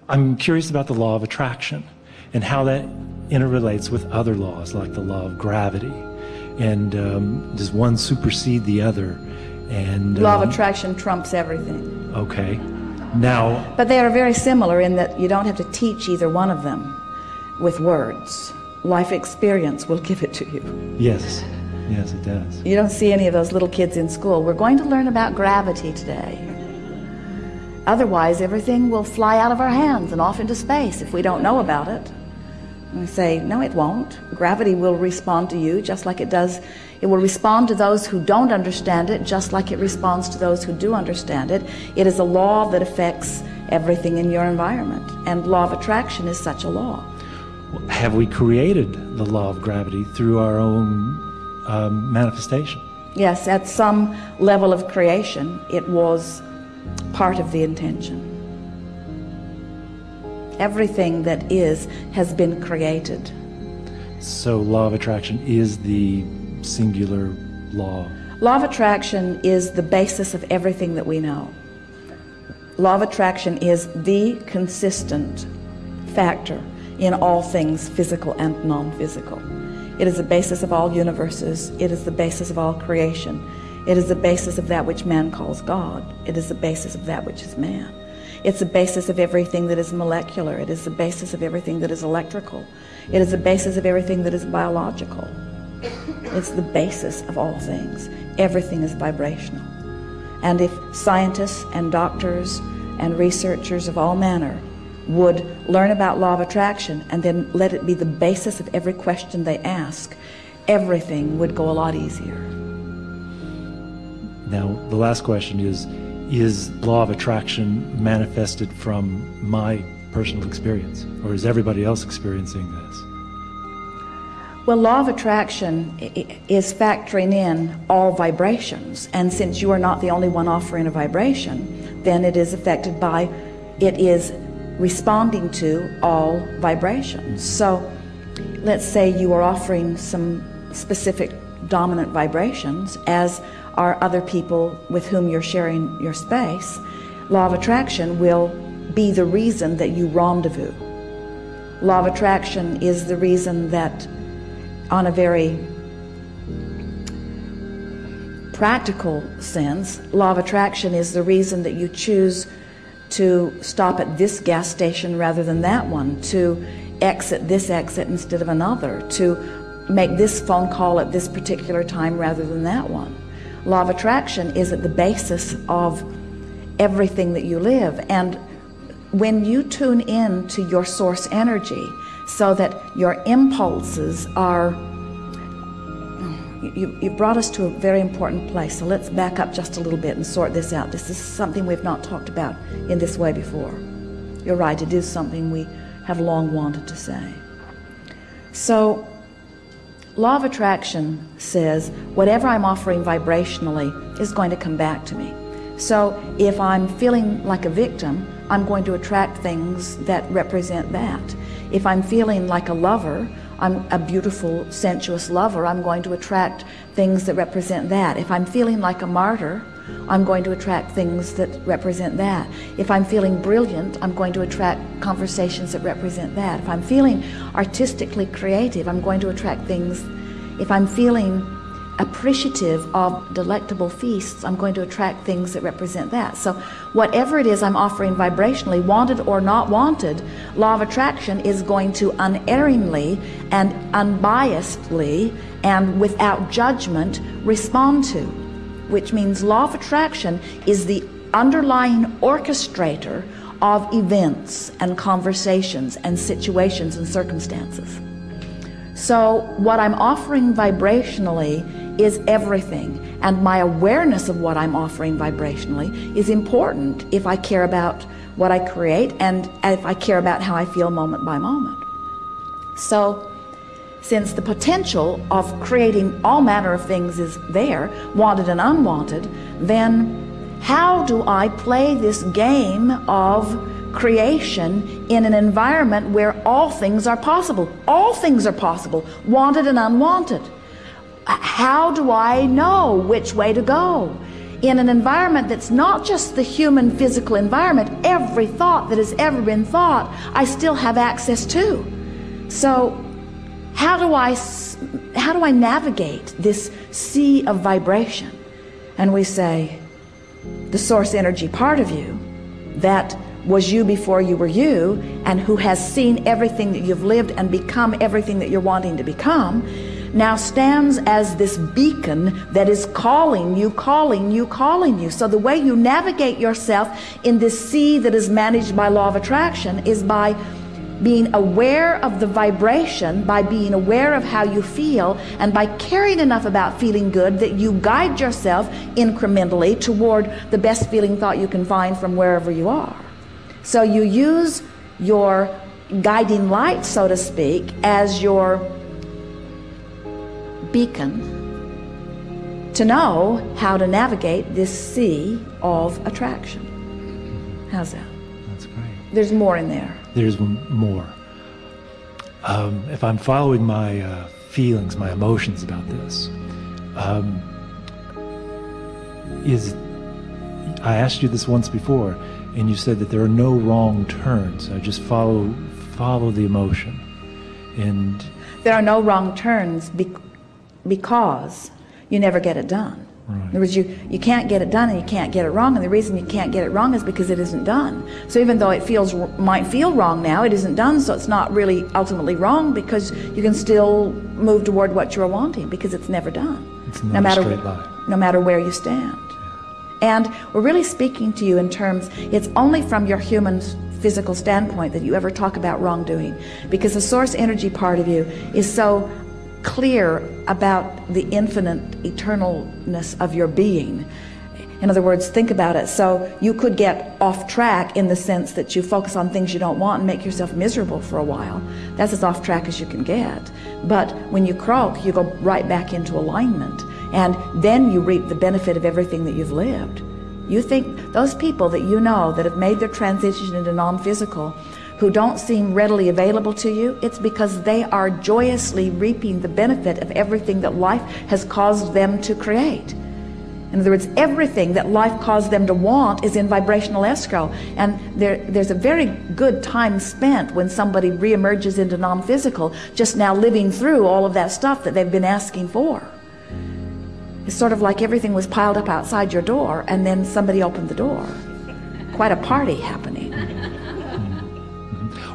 I'm curious about the law of attraction and how that interrelates with other laws like the law of gravity. And does one supersede the other? And law of attraction trumps everything. Okay. Now, but they are very similar in that you don't have to teach either one of them with words. Life experience will give it to you. Yes. Yes, it does. You don't see any of those little kids in school. We're going to learn about gravity today. Otherwise, everything will fly out of our hands and off into space if we don't know about it. And we say, no, it won't. Gravity will respond to you just like it does. It will respond to those who don't understand it just like it responds to those who do understand it. It is a law that affects everything in your environment. And law of attraction is such a law. Have we created the law of gravity through our own manifestation? Yes, at some level of creation, it was part of the intention. Everything that is has been created. So law of attraction is the singular law. Law of attraction is the basis of everything that we know. Law of attraction is the consistent factor in all things physical and non-physical. It is the basis of all universes. It is the basis of all creation. It is the basis of that which man calls God. It is the basis of that which is man. It's the basis of everything that is molecular. It is the basis of everything that is electrical. It is the basis of everything that is biological. It's the basis of all things. Everything is vibrational. And if scientists and doctors and researchers of all manner would learn about law of attraction and then let it be the basis of every question they ask, everything would go a lot easier. Now, the last question is law of attraction manifested from my personal experience, or is everybody else experiencing this? Well, law of attraction is factoring in all vibrations, and since you are not the only one offering a vibration, then it is affected by, it is responding to all vibrations. So let's say you are offering some specific dominant vibrations, as are other people with whom you're sharing your space. Law of attraction will be the reason that you rendezvous. Law of attraction is the reason that, on a very practical sense, law of attraction is the reason that you choose to stop at this gas station rather than that one, to exit this exit instead of another, to make this phone call at this particular time rather than that one. Law of attraction is at the basis of everything that you live. And when you tune in to your source energy so that your impulses are, you brought us to a very important place. So let's back up just a little bit and sort this out. This is something we've not talked about in this way before. You're right, it is something we have long wanted to say. So, law of attraction says whatever I'm offering vibrationally is going to come back to me. So if I'm feeling like a victim, I'm going to attract things that represent that. If I'm feeling like a lover, I'm a beautiful, sensuous lover, I'm going to attract things that represent that. If I'm feeling like a martyr, I'm going to attract things that represent that. If I'm feeling brilliant, I'm going to attract conversations that represent that. If I'm feeling artistically creative, I'm going to attract things. If I'm feeling appreciative of delectable feasts, I'm going to attract things that represent that. So whatever it is I'm offering vibrationally, wanted or not wanted, law of attraction is going to unerringly and unbiasedly and without judgment respond to, which means law of attraction is the underlying orchestrator of events and conversations and situations and circumstances. So what I'm offering vibrationally is everything, and my awareness of what I'm offering vibrationally is important if I care about what I create and if I care about how I feel moment by moment. So since the potential of creating all manner of things is there, wanted and unwanted, then how do I play this game of creation in an environment where all things are possible? All things are possible, wanted and unwanted. How do I know which way to go in an environment that's not just the human physical environment, every thought that has ever been thought, I still have access to. So how do I navigate this sea of vibration? And we say, the source energy part of you, that was you before you were you, and who has seen everything that you've lived and become everything that you're wanting to become, now stands as this beacon that is calling you, calling you, calling you. So the way you navigate yourself in this sea that is managed by law of attraction is by being aware of the vibration, by being aware of how you feel, and by caring enough about feeling good that you guide yourself incrementally toward the best feeling thought you can find from wherever you are. So you use your guiding light, so to speak, as your beacon to know how to navigate this sea of attraction. How's that? That's great. There's more in there. There's more. If I'm following my feelings, my emotions about this, I asked you this once before, and you said that there are no wrong turns. I just follow the emotion, and there are no wrong turns because you never get it done. Right. In other words, you can't get it done and you can't get it wrong, and the reason you can't get it wrong is because it isn't done. So even though it might feel wrong now, it isn't done, so it's not really ultimately wrong, because you can still move toward what you're wanting, because it's never done. It's not a straight line. No matter where you stand. And we're really speaking to you in terms, it's only from your human physical standpoint that you ever talk about wrongdoing, because the source energy part of you is so clear about the infinite eternalness of your being. In other words, think about it. So you could get off track in the sense that you focus on things you don't want and make yourself miserable for a while. That's as off track as you can get. But when you croak, you go right back into alignment, and then you reap the benefit of everything that you've lived. You think those people that you know that have made their transition into non-physical, who don't seem readily available to you, it's because they are joyously reaping the benefit of everything that life has caused them to create. In other words, everything that life caused them to want is in vibrational escrow. And there's a very good time spent when somebody reemerges into non-physical, just now living through all of that stuff that they've been asking for. It's sort of like everything was piled up outside your door, and then somebody opened the door. Quite a party happening.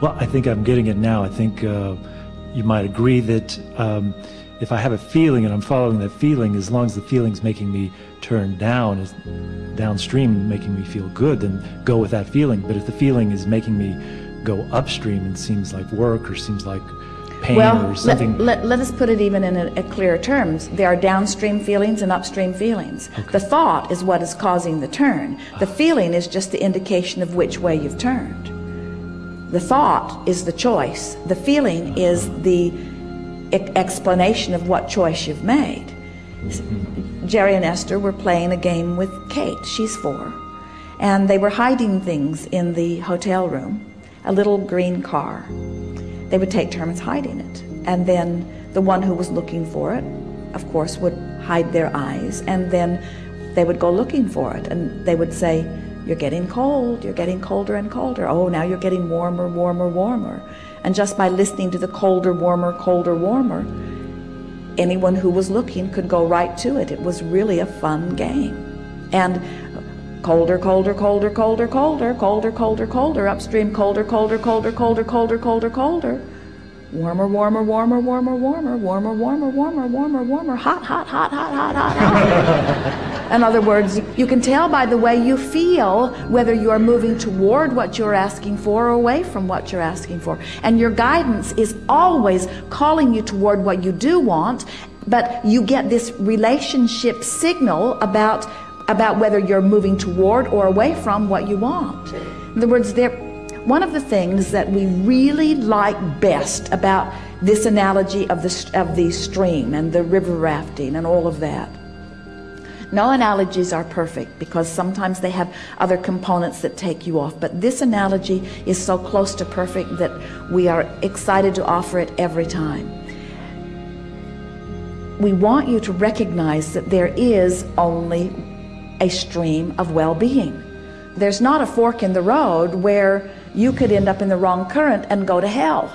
Well, I think I'm getting it now. I think you might agree that if I have a feeling and I'm following that feeling, as long as the feeling's making me turn downstream, making me feel good, then go with that feeling. But if the feeling is making me go upstream and seems like work or seems like pain or something. Let us put it even in a clearer terms. There are downstream feelings and upstream feelings. Okay. The thought is what is causing the turn. The feeling is just the indication of which way you've turned. The thought is the choice. The feeling is the explanation of what choice you've made. Jerry and Esther were playing a game with Kate. She's 4. And they were hiding things in the hotel room, a little green car. They would take turns hiding it. And then the one who was looking for it, of course, would hide their eyes. And then they would go looking for it. And they would say, "You're getting cold, you're getting colder and colder. Oh, now you're getting warmer, warmer, warmer." And just by listening to the colder, warmer, colder, warmer, anyone who was looking could go right to it. It was really a fun game. And colder, colder, colder, colder, colder, colder, colder, colder, upstream, colder, colder, colder, colder, colder, colder, colder. Warmer, warmer, warmer, warmer, warmer, warmer, warmer, warmer, warmer, warmer, hot, hot, hot, hot, hot, hot, hot. In other words, you can tell by the way you feel whether you are moving toward what you're asking for or away from what you're asking for. And your guidance is always calling you toward what you do want, but you get this relationship signal about whether you're moving toward or away from what you want. In other words, one of the things that we really like best about this analogy of the stream and the river rafting and all of that. No analogies are perfect because sometimes they have other components that take you off, but this analogy is so close to perfect that we are excited to offer it every time. We want you to recognize that there is only a stream of well-being. There's not a fork in the road where you could end up in the wrong current and go to hell.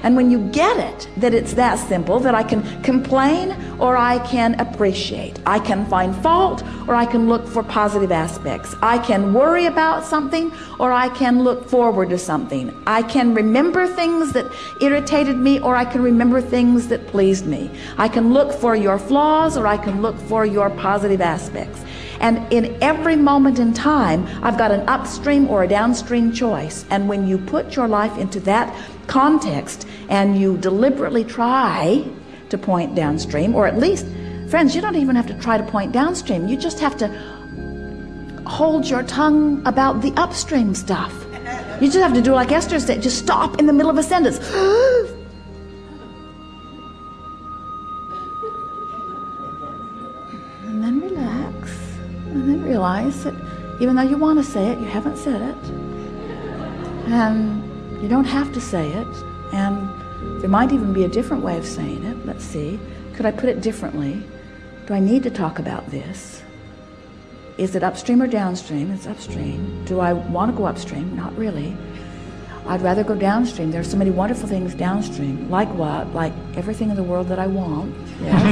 And when you get it, that it's that simple, that I can complain or I can appreciate. I can find fault or I can look for positive aspects. I can worry about something or I can look forward to something. I can remember things that irritated me or I can remember things that pleased me. I can look for your flaws or I can look for your positive aspects. And in every moment in time, I've got an upstream or a downstream choice. And when you put your life into that context and you deliberately try to point downstream, or at least, friends, you don't even have to try to point downstream. You just have to hold your tongue about the upstream stuff. You just have to do like Esther said, just stop in the middle of a sentence. And then relax. And then realize that even though you want to say it, you haven't said it. And you don't have to say it. And there might even be a different way of saying it. Let's see. Could I put it differently? Do I need to talk about this? Is it upstream or downstream? It's upstream. Do I want to go upstream? Not really. I'd rather go downstream. There are so many wonderful things downstream. Like what? Like everything in the world that I want. Yes.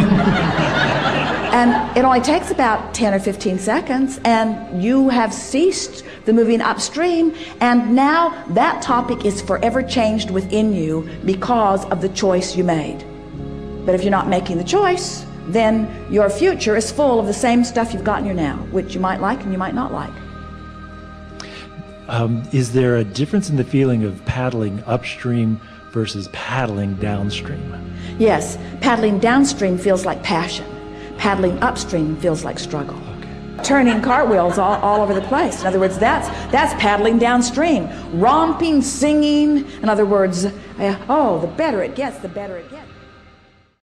And it only takes about 10 or 15 seconds, and you have ceased the moving upstream, and now that topic is forever changed within you because of the choice you made. But if you're not making the choice, then your future is full of the same stuff you've got in your now, which you might like and you might not like. Is there a difference in the feeling of paddling upstream versus paddling downstream? Yes, paddling downstream feels like passion. Paddling upstream feels like struggle. Okay. Turning cartwheels all over the place. In other words, that's paddling downstream. Romping, singing. In other words, oh, the better it gets, the better it gets.